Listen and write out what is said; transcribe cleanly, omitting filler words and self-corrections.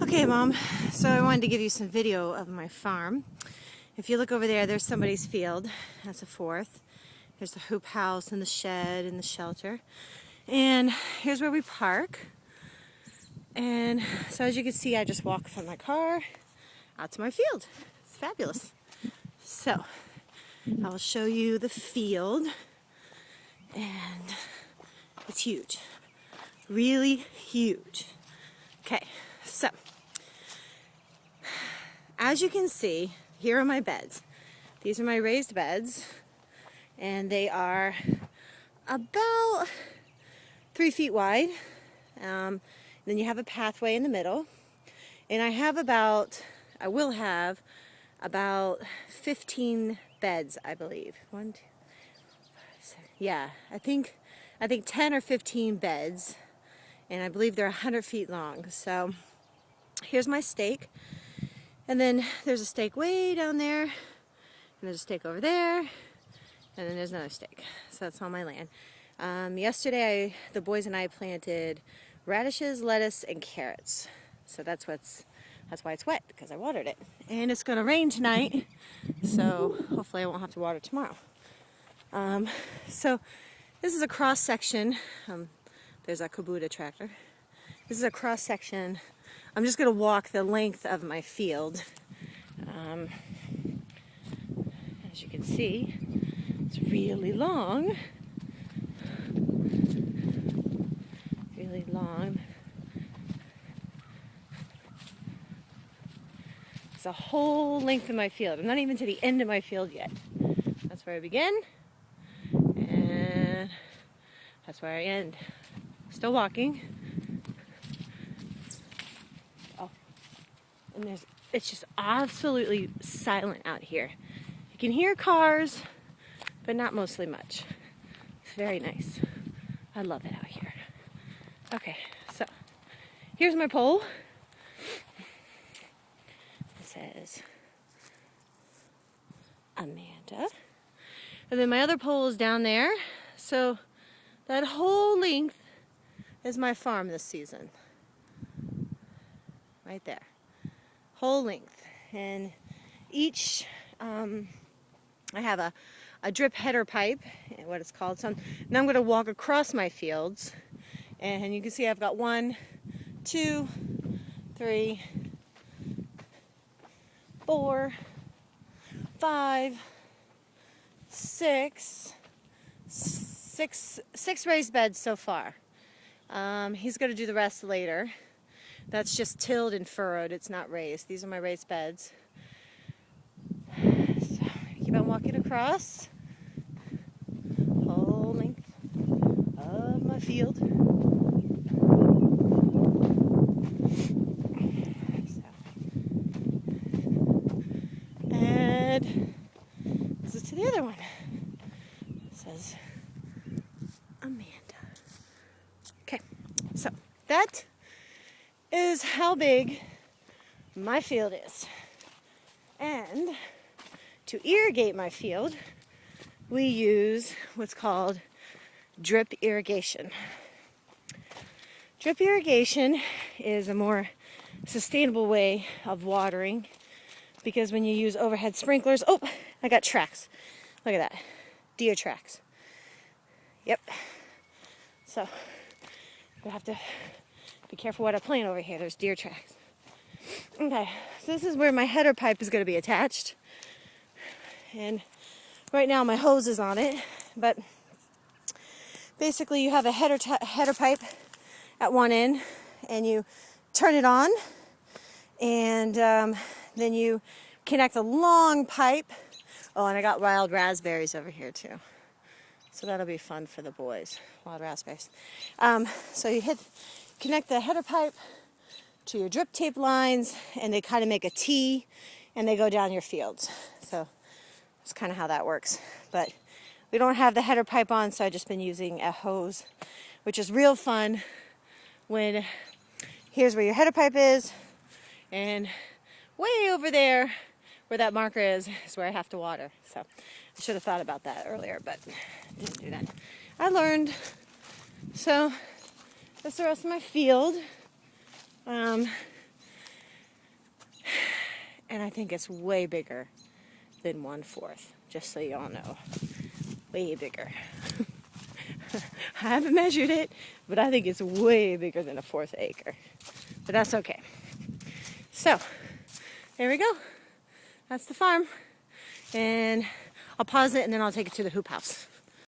Okay, Mom, so I wanted to give you some video of my farm. If you look over there, there's somebody's field. That's a fourth. There's the hoop house and the shed and the shelter. And here's where we park. And so as you can see, I just walk from my car out to my field. It's fabulous. So I will show you the field. And it's huge. Really huge. Okay, so as you can see, here are my beds. These are my raised beds, and they are about 3 feet wide. Then you have a pathway in the middle, and I will have about 15 beds, I believe. 1, 2, 5, 6. Yeah, I think 10 or 15 beds, and I believe they're 100 feet long. So here's my stake. And then there's a stake way down there, and there's a stake over there, and then there's another stake. So that's all my land. Yesterday, the boys and I planted radishes, lettuce, and carrots. So that's why it's wet, because I watered it. And it's going to rain tonight, so hopefully I won't have to water tomorrow. So this is a cross section. There's a Kubota tractor. This is a cross section. I'm just going to walk the length of my field. As you can see, it's really long. Really long. It's the whole length of my field. I'm not even to the end of my field yet. That's where I begin, and that's where I end. Still walking. And it's just absolutely silent out here. You can hear cars, but not mostly much. It's very nice. I love it out here. Okay, so here's my pole. It says Amanda. And then my other pole is down there. So that whole length is my farm this season. Right there. Whole length, and each I have a drip header pipe, what it's called. So now I'm going to walk across my fields, and you can see I've got 1, 2, 3, 4, 5, 6 raised beds so far. He's going to do the rest later. That's just tilled and furrowed. It's not raised. These are my raised beds. So keep on walking across. Whole length of my field. So. And this is to the other one. It says Amanda. Okay, so that is how big my field is. And to irrigate my field, we use what's called drip irrigation. Drip irrigation is a more sustainable way of watering, because when you use overhead sprinklers, oh, I got tracks. Look at that, deer tracks. Yep. So we have to be careful what I plant over here. There's deer tracks. Okay, so this is where my header pipe is going to be attached. And right now my hose is on it, but basically you have a header pipe at one end, and you turn it on, and then you connect a long pipe. Oh, and I got wild raspberries over here too. So that'll be fun for the boys, wild raspberries. So you connect the header pipe to your drip tape lines, and they kind of make a T, and they go down your fields. So that's kind of how that works. But we don't have the header pipe on, so I've just been using a hose, which is real fun when here's where your header pipe is, and way over there where that marker is where I have to water. So I should have thought about that earlier, but didn't do that. I learned. So that's the rest of my field. And I think it's way bigger than 1/4, just so y'all know. Way bigger. I haven't measured it, but I think it's way bigger than a 1/4 acre. But that's okay. So, there we go. That's the farm. And I'll pause it and then I'll take it to the hoop house.